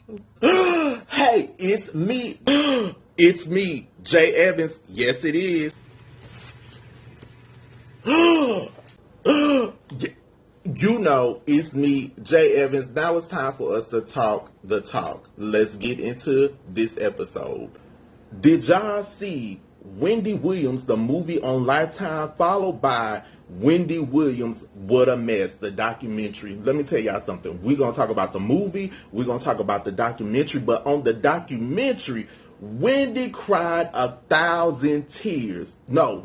Hey, it's me. It's me, J.Evans. Yes, it is. You know, it's me, J.Evans. Now it's time for us to talk the talk. Let's get into this episode. Did y'all see Wendy Williams, the movie on Lifetime, followed by Wendy Williams, What a Mess, the documentary? Let me tell y'all something. We're going to talk about the movie. We're going to talk about the documentary. But on the documentary, Wendy cried 1,000 tears. No.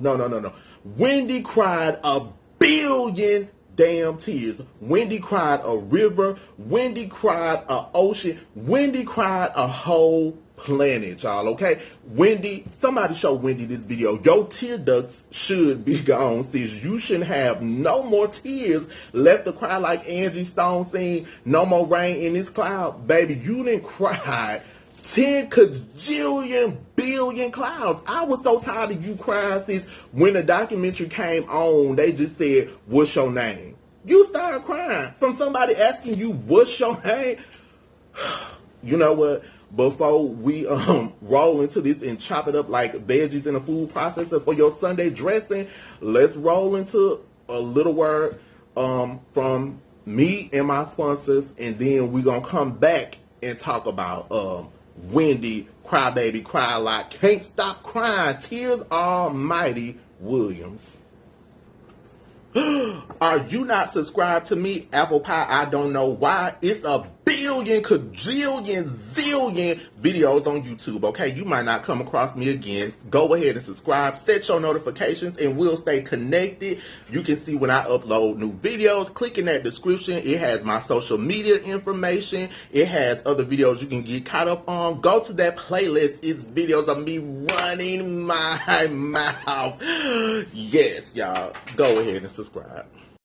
Wendy cried 1,000,000,000 damn tears. Wendy cried a river. Wendy cried an ocean. Wendy cried a whole planet, y'all, okay? Wendy, somebody show Wendy this video. Your tear ducts should be gone, sis. You shouldn't have no more tears left to cry like Angie Stone sing No More Rain in This Cloud. Baby, you didn't cry 10 kajillion billion clouds. I was so tired of you crying, sis. When the documentary came on, they just said, what's your name? You started crying from somebody asking you, what's your name? You know what? Before we roll into this and chop it up like veggies in a food processor for your Sunday dressing, let's roll into a little word from me and my sponsors, and then we're going to come back and talk about Wendy, Cry Baby, Cry a Lot, Can't Stop Crying, Tears Almighty Williams. Are you not subscribed to me? Apple Pie, I don't know why. It's a billion, kajillion, zillion videos on YouTube, okay? You might not come across me again. Go ahead and subscribe. Set your notifications and we'll stay connected. You can see when I upload new videos. Click in that description. It has my social media information. It has other videos you can get caught up on. Go to that playlist. It's videos of me running my mouth. Yes, y'all. Go ahead and subscribe.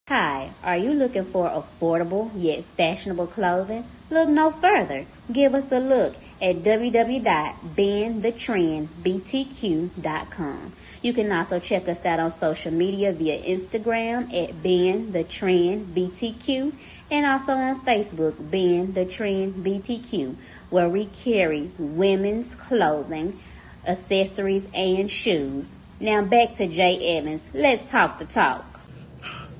Hi, are you looking for affordable yet fashionable clothing? Look no further. Give us a look at www.bendthetrendbtq.com. You can also check us out on social media via Instagram at BendTheTrendBTQ and also on Facebook, BendTheTrendBTQ, where we carry women's clothing, accessories, and shoes. Now back to J.Evans. Let's talk the talk.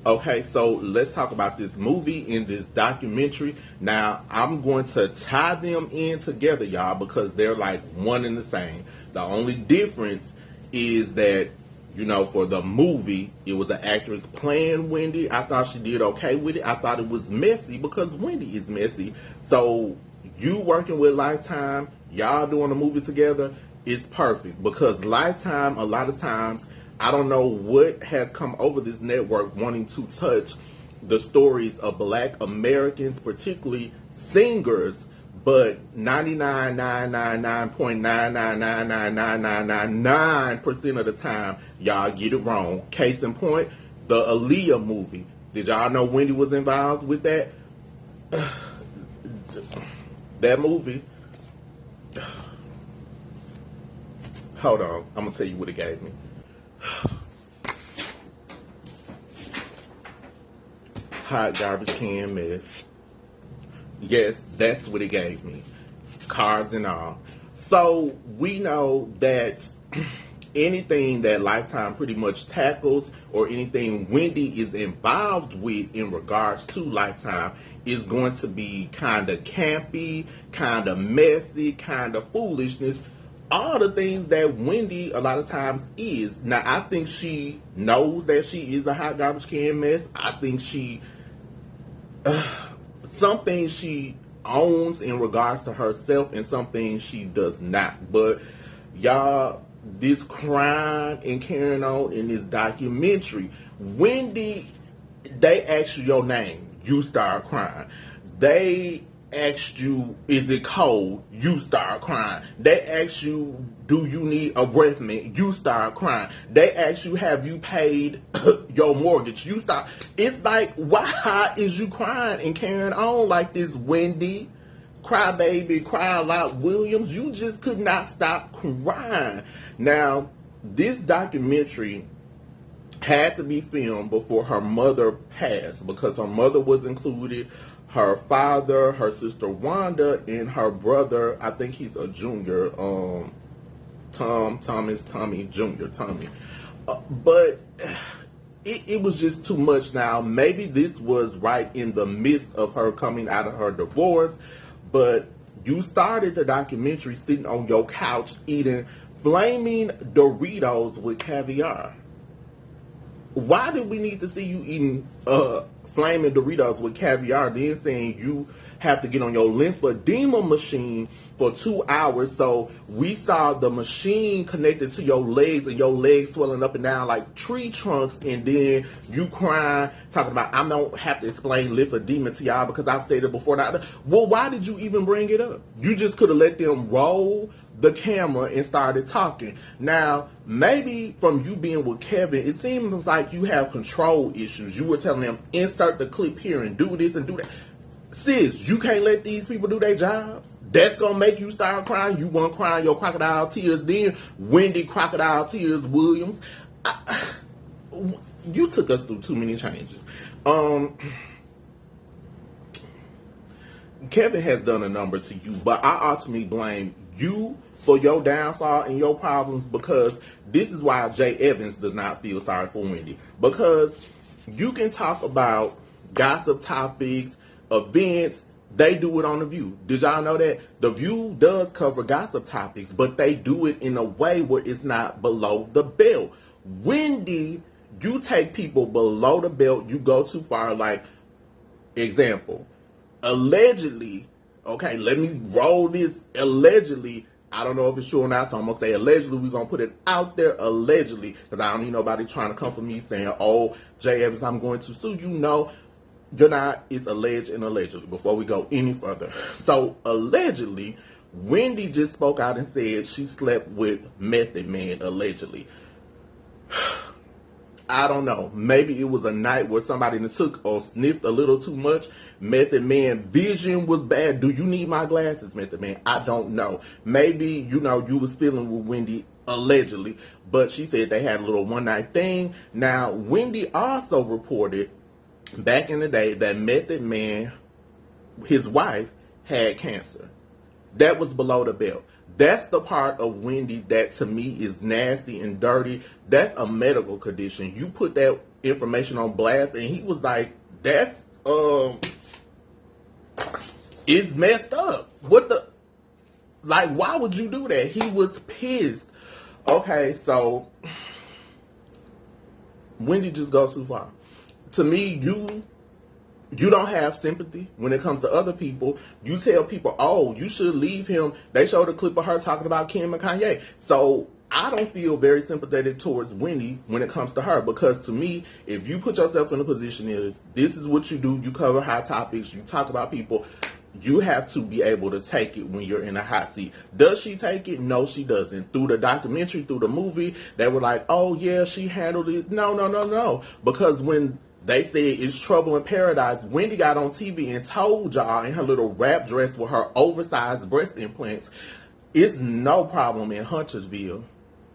Okay, so let's talk about this movie and this documentary. Now, I'm going to tie them in together, y'all, because they're like one and the same. The only difference is that, you know, for the movie, it was an actress playing Wendy. I thought she did okay with it. I thought it was messy because Wendy is messy. So, you working with Lifetime, y'all doing a movie together, it's perfect. Because Lifetime, a lot of times, I don't know what has come over this network wanting to touch the stories of Black Americans, particularly singers, but 99.999999999% of the time, y'all get it wrong. Case in point, the Aaliyah movie. Did y'all know Wendy was involved with that? That movie. Hold on, I'm going to tell you what it gave me. Hot garbage can mess. Yes, that's what it gave me. Cards and all. So we know that anything that Lifetime pretty much tackles or anything Wendy is involved with in regards to Lifetime is going to be kind of campy, kind of messy, kind of foolishness. All the things that Wendy a lot of times is. Now, I think she knows that she is a hot garbage can mess. I think she, some things she owns in regards to herself and some things she does not. But y'all, this crying and carrying on in this documentary, Wendy, they ask you your name, you start crying. They asked you, is it cold? You start crying. They asked you, do you need a breath mint? You start crying. They asked you, have you paid your mortgage? You start. It's like, why is you crying and carrying on like this, Wendy? Cry Baby, Cry a Lot Williams? You just could not stop crying. Now, this documentary had to be filmed before her mother passed because her mother was included. her father, her sister Wanda, and her brother, I think he's a junior, Tommy Jr., Tommy. But it was just too much now. Maybe this was right in the midst of her coming out of her divorce, but you started the documentary sitting on your couch eating flaming Doritos with caviar. Why did we need to see you eating flaming Doritos with caviar, then saying you have to get on your lymphedema machine for 2 hours? So we saw the machine connected to your legs and your legs swelling up and down like tree trunks, and then you crying, talking about, I don't have to explain lymphedema to y'all because I've said it before. Now, well, why did you even bring it up? You just could have let them roll the camera and started talking. Now, maybe from you being with Kevin, it seems like you have control issues. You were telling them, insert the clip here and do this and do that. Sis, you can't let these people do their jobs. That's going to make you start crying. You want to cry your crocodile tears then. Wendy Crocodile Tears Williams. You took us through too many changes. Kevin has done a number to you, but I ultimately blame you for your downfall and your problems, because this is why J.Evans does not feel sorry for Wendy. Because you can talk about gossip topics, events, they do it on The View. Did y'all know that? The View does cover gossip topics, but they do it in a way where it's not below the belt. Wendy, you take people below the belt, you go too far. Like, example, allegedly, okay, let me roll this, allegedly, I don't know if it's true or not, so I'm going to say allegedly. We're going to put it out there, allegedly, because I don't need nobody trying to come for me saying, oh, J.Evans, I'm going to sue you. No, you're not. It's alleged and allegedly before we go any further. So, allegedly, Wendy just spoke out and said she slept with Method Man, allegedly. I don't know. Maybe it was a night where somebody took or sniffed a little too much. Method Man vision was bad. Do you need my glasses, Method Man? I don't know. Maybe, you was feeling with Wendy, allegedly. But she said they had a little one-night thing. Now, Wendy also reported back in the day that Method Man, his wife, had cancer. That was below the belt. That's the part of Wendy that to me is nasty and dirty. That's a medical condition. You put that information on blast, and he was like, that's, it's messed up. What the, like, why would you do that? He was pissed. Okay, so, Wendy just goes too far. To me, you don't have sympathy when it comes to other people. You tell people, oh, you should leave him. They showed a clip of her talking about Kim and Kanye. So I don't feel very sympathetic towards Wendy when it comes to her, because to me, if you put yourself in a position is, this is what you do, you cover hot topics, you talk about people, you have to be able to take it when you're in a hot seat. Does she take it? No, she doesn't. Through the documentary, through the movie, they were like, oh yeah, she handled it. No. Because when they said it's trouble in paradise, Wendy got on TV and told y'all in her little wrap dress with her oversized breast implants, it's no problem in Huntersville.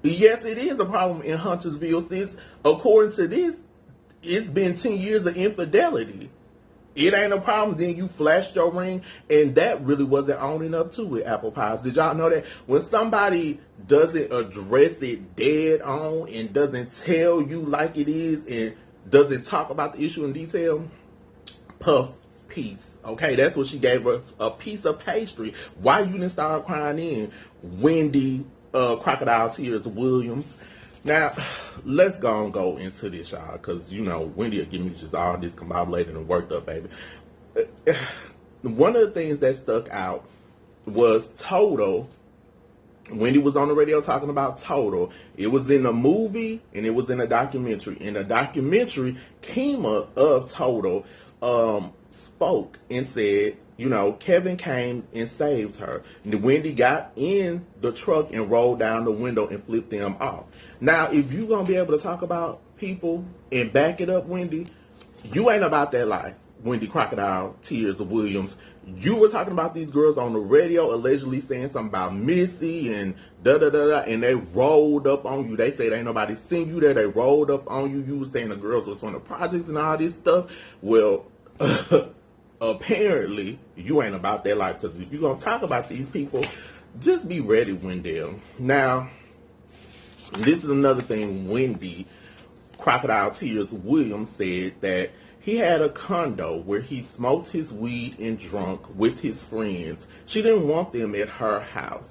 Yes, it is a problem in Huntersville, sis. According to this, it's been 10 years of infidelity. It ain't a problem. Then you flashed your ring, and that really wasn't owning up to it, Apple Pies. Did y'all know that when somebody doesn't address it dead on and doesn't tell you like it is and doesn't talk about the issue in detail, puff piece. Okay, that's what she gave us, a piece of pastry. Why you didn't start crying in? Wendy Crocodile Tears Williams. Now, let's go into this, y'all, because, Wendy will give me just all discombobulated and worked up, baby. One of the things that stuck out was Total. Wendy was on the radio talking about Total. It was in a movie and it was in a documentary. In a documentary, Kima of Total spoke and said, Kevin came and saved her. And Wendy got in the truck and rolled down the window and flipped them off. Now, if you're going to be able to talk about people and back it up, Wendy, you ain't about that life. Wendy Crocodile Tears Williams. You were talking about these girls on the radio allegedly saying something about Missy and da-da-da-da, and they rolled up on you. They said ain't nobody seen you there. They rolled up on you. You were saying the girls was on the projects and all this stuff. Well, apparently you ain't about that life. Because if you're going to talk about these people, just be ready, Wendell. Now, this is another thing Wendy Crocodile Tears Williams said, that he had a condo where he smoked his weed and drunk with his friends. She didn't want them at her house.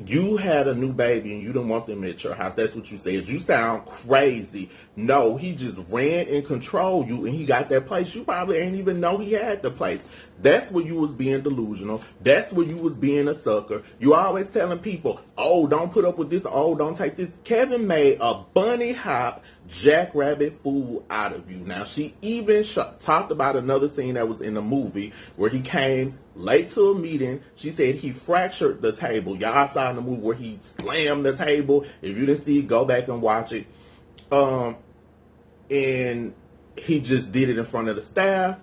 You had a new baby and you didn't want them at your house. That's what you said. You sound crazy. No, he just ran and controlled you and he got that place. You probably ain't even know he had the place. That's where you was being delusional. That's where you was being a sucker. You always telling people, oh, don't put up with this. Oh, don't take this. Kevin made a bunny hop jackrabbit fool out of you. Now, she even talked about another scene that was in the movie where he came late to a meeting. She said he fractured the table. Y'all saw in the movie where he slammed the table. If you didn't see it, go back and watch it. And he just did it in front of the staff.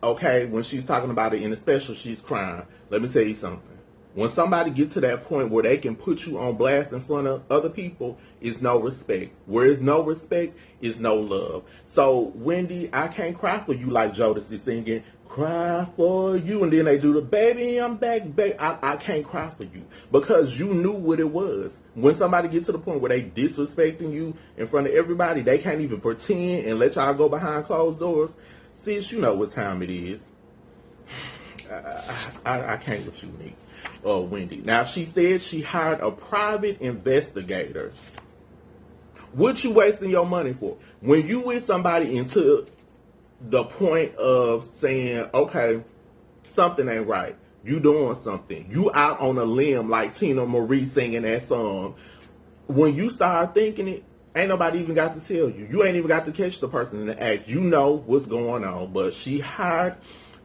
Okay, when she's talking about it in the special, she's crying. Let me tell you something. When somebody gets to that point where they can put you on blast in front of other people, it's no respect. Where there's no respect, is no love. So, Wendy, I can't cry for you like Jodeci singing, cry for you. And then they do the baby, I'm back, baby. I can't cry for you because you knew what it was. When somebody gets to the point where they disrespecting you in front of everybody, they can't even pretend and let y'all go behind closed doors. Sis, you know what time it is. I can't with you, Nick. Wendy. Now, she said she hired a private investigator. What you wasting your money for? When you with somebody into the point of saying, okay, something ain't right. You doing something. You out on a limb like Tina Marie singing that song. When you start thinking it, ain't nobody even got to tell you. You ain't even got to catch the person in the act. You know what's going on. But she hired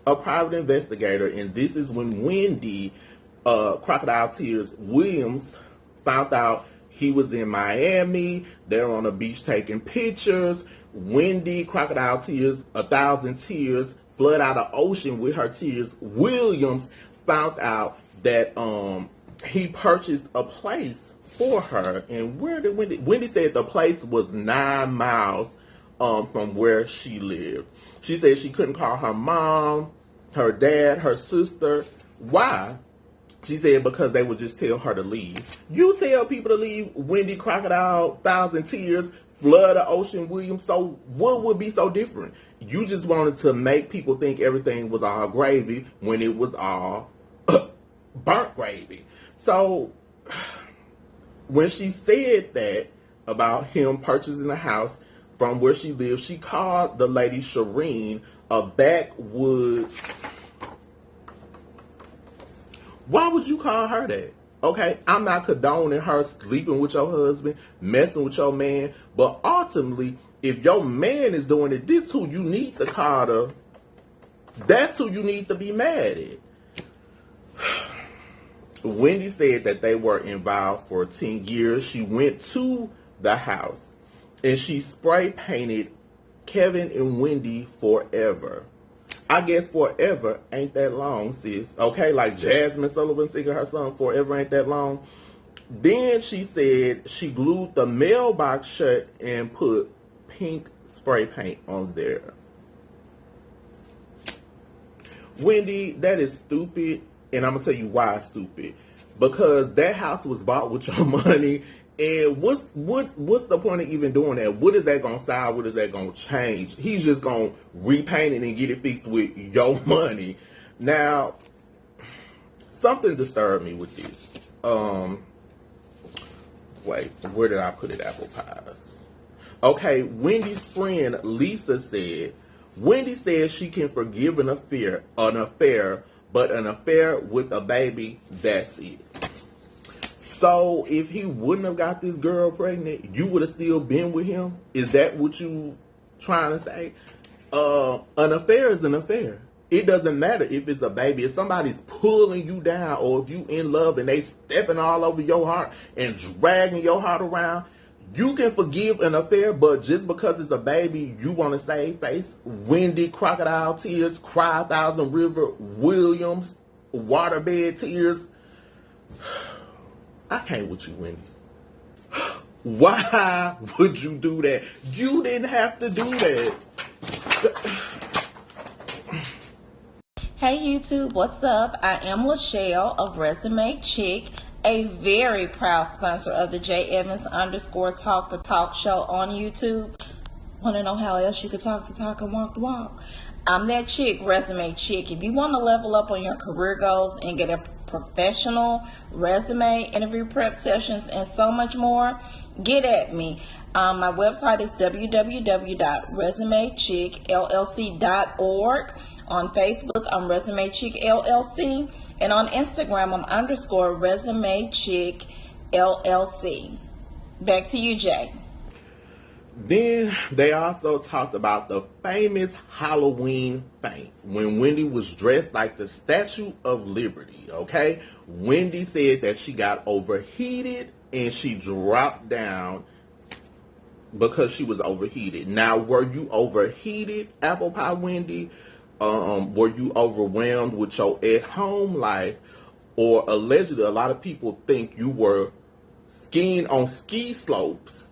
a private investigator, and this is when Wendy Crocodile Tears Williams found out he was in Miami. They're on a beach taking pictures. Wendy Crocodile Tears, 1,000 tears, flood out an ocean with her tears. Williams found out that he purchased a place for her. And where did Wendy said the place was 9 miles from where she lived. She said she couldn't call her mom, her dad, her sister. Why? She said because they would just tell her to leave. You tell people to leave, Wendy Crocodile, 1,000 tears, flood the ocean, Williams. So what would be so different? You just wanted to make people think everything was all gravy when it was all burnt gravy. So when she said that about him purchasing a house from where she lived, she called the lady Shireen a backwoods. Why would you call her that? Okay, I'm not condoning her sleeping with your husband, messing with your man, but ultimately, if your man is doing it, this who you need to call her. That's who you need to be mad at. Wendy said that they were involved for 10 years. She went to the house and she spray painted Kevin and Wendy forever. I guess forever ain't that long, sis. Okay, like Jasmine Sullivan singing her song, forever ain't that long. Then she said she glued the mailbox shut and put pink spray paint on there. Wendy, that is stupid, and I'm going to tell you why it's stupid. Because that house was bought with your money, and what's the point of even doing that? What is that going to solve? What is that going to change? He's just going to repaint it and get it fixed with your money. Now, something disturbed me with this. Wait, where did I put it? Apple pies. Okay, Wendy's friend Lisa said, Wendy says she can forgive an affair, but an affair with a baby, that's it. So if he wouldn't have got this girl pregnant, you would have still been with him? Is that what you trying to say? An affair is an affair. It doesn't matter if it's a baby. If somebody's pulling you down or if you in love and they stepping all over your heart and dragging your heart around, you can forgive an affair, but just because it's a baby, you want to save face? Wendy Crocodile Tears, Cry 1,000 River Williams, Waterbed Tears. I can't with you, Wendy. Why would you do that? You didn't have to do that. Hey YouTube, what's up? I am Lachelle of Resume Chick, a very proud sponsor of the J.Evans _ Talk the Talk show on YouTube. Want to know how else you could talk the talk and walk the walk? I'm that chick, Resume Chick. If you want to level up on your career goals and get a professional resume, interview prep sessions, and so much more, get at me. My website is www.resumechickllc.org. On Facebook, I'm Resume Chick LLC, and on Instagram, I'm _ Resume Chick LLC. Back to you, Jay. Then they also talked about the famous Halloween faint when Wendy was dressed like the Statue of Liberty, okay? Wendy said that she got overheated and she dropped down because she was overheated. Now, were you overheated, Apple Pie Wendy? Were you overwhelmed with your at-home life? Or allegedly, a lot of people think you were skiing on ski slopes.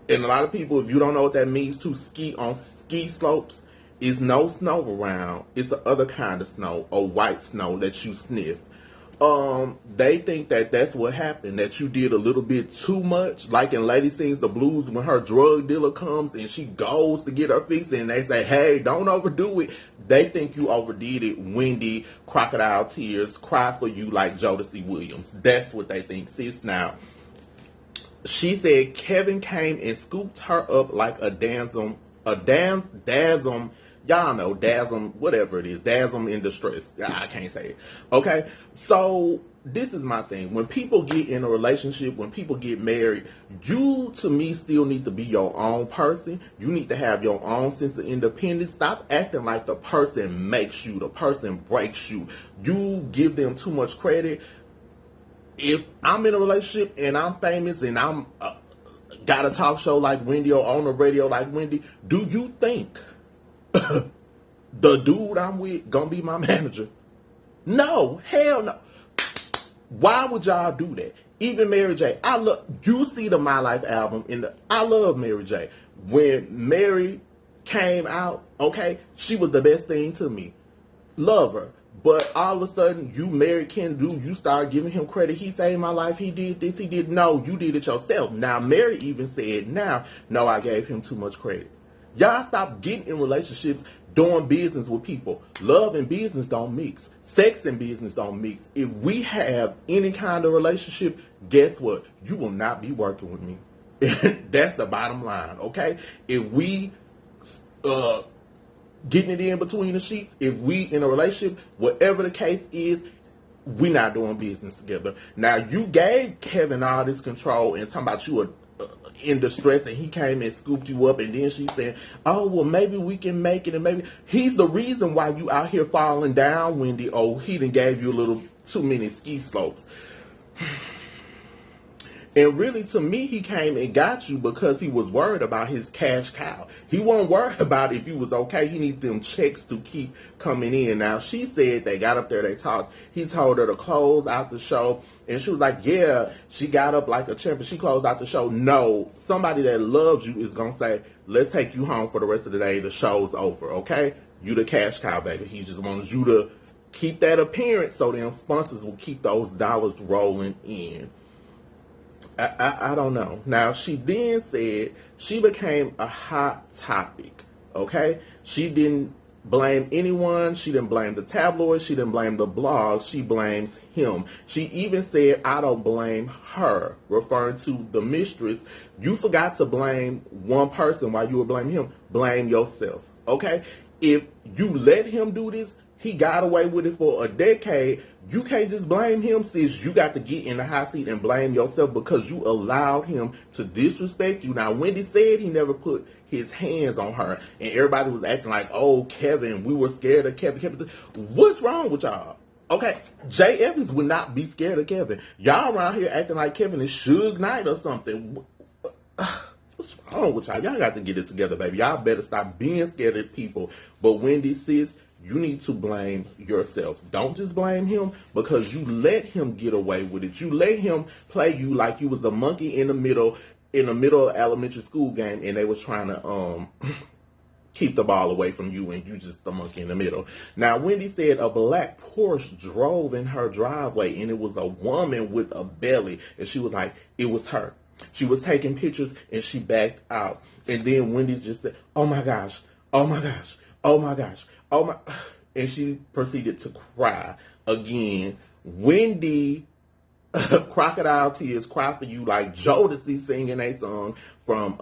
And a lot of people, if you don't know what that means, to ski on ski slopes, is no snow around. It's the other kind of snow, or white snow that you sniff. They think that that's what happened, that you did a little bit too much, like in Lady Sings the Blues when her drug dealer comes and she goes to get her fix and they say, hey, don't overdo it. They think you overdid it. Wendy, crocodile tears, cry for you like J.Evans Williams. That's what they think, sis. Now, she said Kevin came and scooped her up like a dazzle, y'all know, dazzle, whatever it is, dazzle in distress. I can't say it. Okay, so this is my thing. When people get in a relationship, when people get married, you, to me, still need to be your own person. You need to have your own sense of independence. Stop acting like the person makes you, the person breaks you. You give them too much credit. If I'm in a relationship and I'm famous and I'm got a talk show like Wendy or on the radio like Wendy, do you think the dude I'm with gonna be my manager? No, hell no. Why would y'all do that? Even Mary J. I love, you see the My Life album I love Mary J. When Mary came out, okay, she was the best thing to me. Love her. But all of a sudden, you married Ken Dude, you start giving him credit. He saved my life. He did this. He did. No, you did it yourself. Now, Mary even said, no, I gave him too much credit. Y'all stop getting in relationships, doing business with people. Love and business don't mix. Sex and business don't mix. If we have any kind of relationship, guess what? You will not be working with me. That's the bottom line, okay? If we getting it in between the sheets, if we in a relationship, whatever the case is, we not doing business together. Now, you gave Kevin all this control and talking about you were in distress and he came and scooped you up, and then she said, oh, well, maybe we can make it, and maybe he's the reason why you out here falling down, Wendy. Oh, he done gave you a little too many ski slopes. And really, to me, he came and got you because he was worried about his cash cow. He wasn't worried about if you was okay. He needed them checks to keep coming in. Now, she said they got up there, they talked. He told her to close out the show. And she was like, yeah, she got up like a champion. She closed out the show. No, somebody that loves you is going to say, let's take you home for the rest of the day. The show's over, okay? You the cash cow, baby. He just wants you to keep that appearance so them sponsors will keep those dollars rolling in. I don't know. Now, she then said she became a hot topic, okay? She didn't blame anyone. She didn't blame the tabloids. She didn't blame the blogs. She blames him. She even said, I don't blame her, referring to the mistress. You forgot to blame one person while you were blaming him. Blame yourself, okay? If you let him do this, he got away with it for a decade. You can't just blame him, sis. You got to get in the hot seat and blame yourself because you allowed him to disrespect you. Now, Wendy said he never put his hands on her, and everybody was acting like, oh, Kevin, we were scared of Kevin. What's wrong with y'all? Okay, J.Evans would not be scared of Kevin. Y'all around here acting like Kevin is Suge Knight or something. What's wrong with y'all? Y'all got to get it together, baby. Y'all better stop being scared of people. But Wendy, sis, you need to blame yourself. Don't just blame him because you let him get away with it. You let him play you like you was the monkey in the middle of elementary school game, and they was trying to keep the ball away from you and you just the monkey in the middle. Now, Wendy said a black Porsche drove in her driveway and it was a woman with a belly. And she was like, it was her. She was taking pictures and she backed out. And then Wendy just said, oh my gosh, oh my gosh, oh my gosh, oh my. And she proceeded to cry again. Wendy, crocodile tears, cry for you like Jodeci singing a song from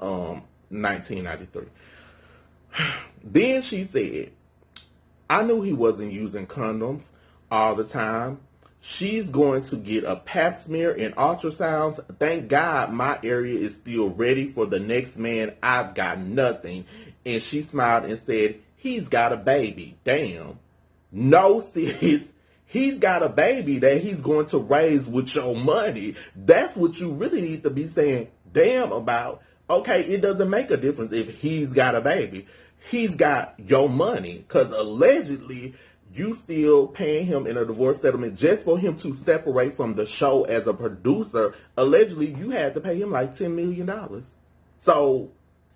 1993. Then she said, I knew he wasn't using condoms all the time. She's going to get a pap smear and ultrasounds. Thank God my area is still ready for the next man. I've got nothing. And she smiled and said, he's got a baby. Damn. No, sis. He's got a baby that he's going to raise with your money. That's what you really need to be saying damn about. Okay, it doesn't make a difference if he's got a baby. He's got your money. Because allegedly, you still paying him in a divorce settlement just for him to separate from the show as a producer. Allegedly, you had to pay him like $10 million. So,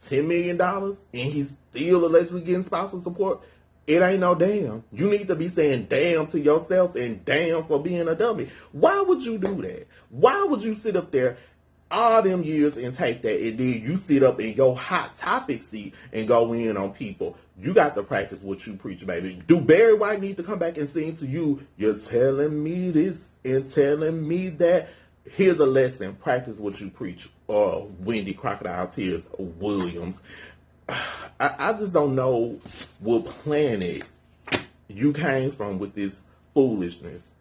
$10 million and he's still allegedly getting spousal support. It ain't no damn. You need to be saying damn to yourself and damn for being a dummy. Why would you do that? Why would you sit up there all them years and take that, and then you sit up in your hot topic seat and go in on people? You got to practice what you preach, baby. Do Barry White need to come back and sing to you, you're telling me this and telling me that? Here's a lesson. Practice what you preach. Wendy Crocodile Tears Williams. I just don't know what planet you came from with this foolishness.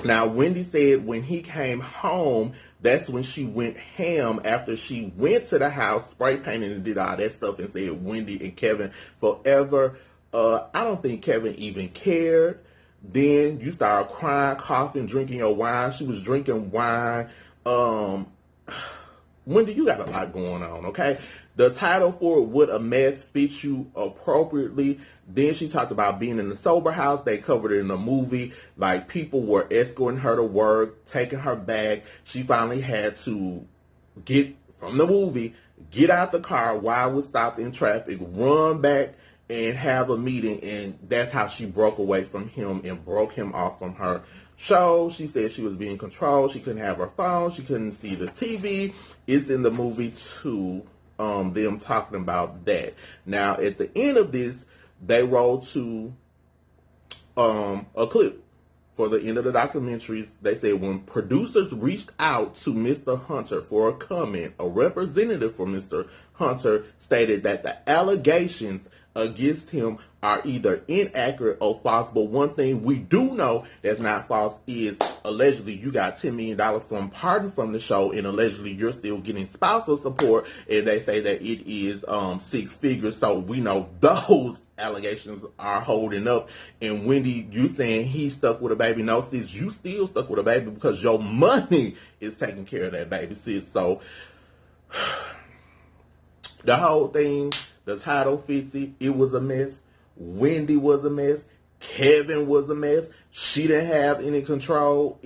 Now, Wendy said when he came home, that's when she went ham after she went to the house, spray painted and did all that stuff and said Wendy and Kevin forever. I don't think Kevin even cared. Then you started crying, coughing, drinking your wine. She was drinking wine. Wendy, you got a lot going on, okay? The title for it, Would a Mess Fit You Appropriately? Then she talked about being in the sober house. They covered it in the movie. Like, people were escorting her to work, taking her back. She finally had to get from the movie, get out the car while it was stopped in traffic, run back and have a meeting. And that's how she broke away from him and broke him off from her show. She said she was being controlled. She couldn't have her phone. She couldn't see the TV. It's in the movie too. Them talking about that. Now, at the end of this, they rolled to a clip for the end of the documentaries. They said when producers reached out to Mr. Hunter for a comment, a representative for Mr. Hunter stated that the allegations against him are either inaccurate or false. But one thing we do know that's not false is allegedly you got $10 million from pardon from the show, and allegedly you're still getting spousal support, and they say that it is 6 figures. So we know those allegations are holding up. And Wendy, you saying he stuck with a baby? No, sis, you still stuck with a baby because your money is taking care of that baby, sis. So the whole thing, the title fits it. It was a mess. Wendy was a mess. Kevin was a mess. She didn't have any control.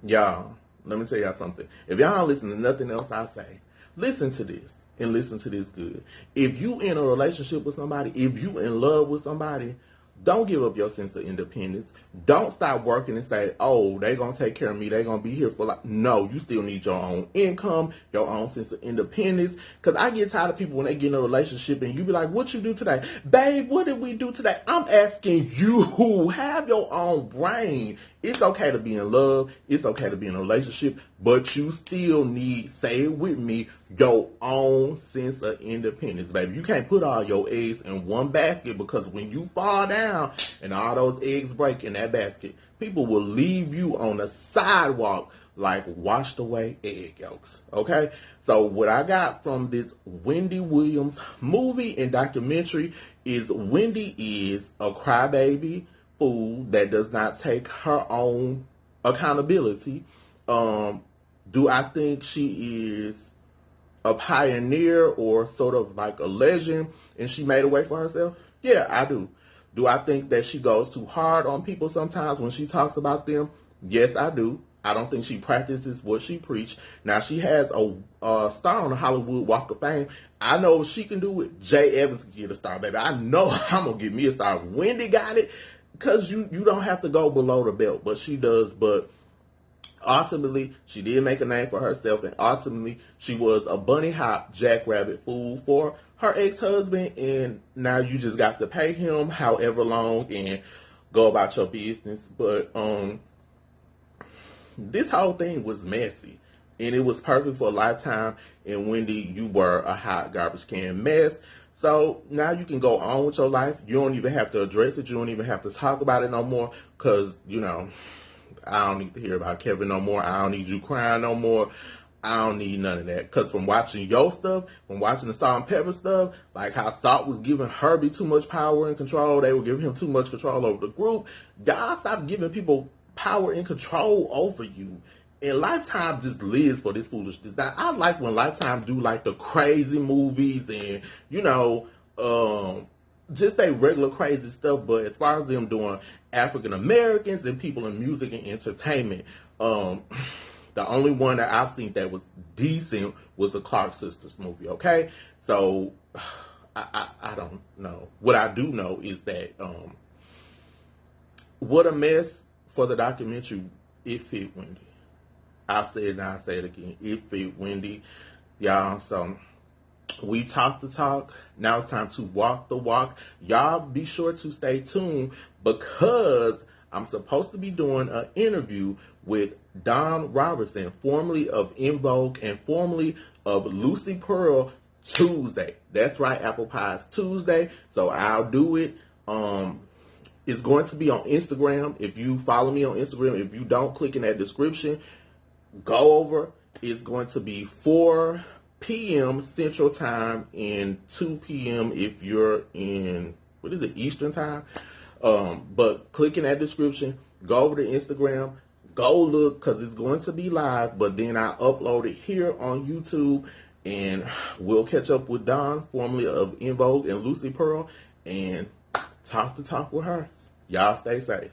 Y'all, let me tell y'all something. If y'all don't listen to nothing else I say, listen to this and listen to this good. If you in a relationship with somebody, if you in love with somebody, don't give up your sense of independence. Don't stop working and say, oh, they going to take care of me. They going to be here for life. No, you still need your own income, your own sense of independence. Because I get tired of people when they get in a relationship and you be like, what you do today? Babe, what did we do today? I'm asking you, have your own brain. It's okay to be in love. It's okay to be in a relationship. But you still need, say it with me, your own sense of independence, baby. You can't put all your eggs in one basket, because when you fall down and all those eggs break in that basket, people will leave you on the sidewalk like washed away egg yolks, okay? So what I got from this Wendy Williams movie and documentary is Wendy is a crybaby fool that does not take her own accountability. Do I think she is a pioneer or sort of like a legend and she made a way for herself? Yeah, I do. Do I think that she goes too hard on people sometimes when she talks about them? Yes, I do. I don't think she practices what she preached. Now, she has a star on the Hollywood Walk of Fame. I know if she can do it, J.Evans can get a star, baby. I know I'm going to get me a star. Wendy got it, because you don't have to go below the belt, but she does. But ultimately, she did make a name for herself, and ultimately, she was a bunny hop jackrabbit fool for her ex-husband, and now you just got to pay him however long and go about your business. But this whole thing was messy, and it was perfect for a lifetime. And Wendy, you were a hot garbage can mess. So now you can go on with your life. You don't even have to address it. You don't even have to talk about it no more, because, you know, I don't need to hear about Kevin no more. I don't need you crying no more. I don't need none of that. Because from watching your stuff, from watching the Salt and Pepper stuff, like how Salt was giving Herbie too much power and control, they were giving him too much control over the group. Y'all stop giving people power and control over you. And Lifetime just lives for this foolishness. Now, I like when Lifetime do like the crazy movies and, you know, just they regular crazy stuff. But as far as them doing African Americans and people in music and entertainment, the only one that I've seen that was decent was the Clark Sisters movie. Okay, so I don't know. What I do know is that what a mess for the documentary. It fit Wendy. I said it and I say it again. It fit Wendy, y'all. So we talked the talk. Now it's time to walk the walk. Y'all be sure to stay tuned, because I'm supposed to be doing an interview with Don Robertson, formerly of En Vogue and formerly of Lucy Pearl, Tuesday. That's right, Apple Pies Tuesday. So I'll do it. It's going to be on Instagram. If you follow me on Instagram, if you don't, click in that description. Go over. It's going to be 4 p.m. Central Time and 2 p.m. if you're in, what is it, Eastern Time? But click in that description. Go over to Instagram. Go look, because it's going to be live. But then I upload it here on YouTube. And we'll catch up with Dawn, formerly of En Vogue and Lucy Pearl, and talk the talk with her. Y'all stay safe.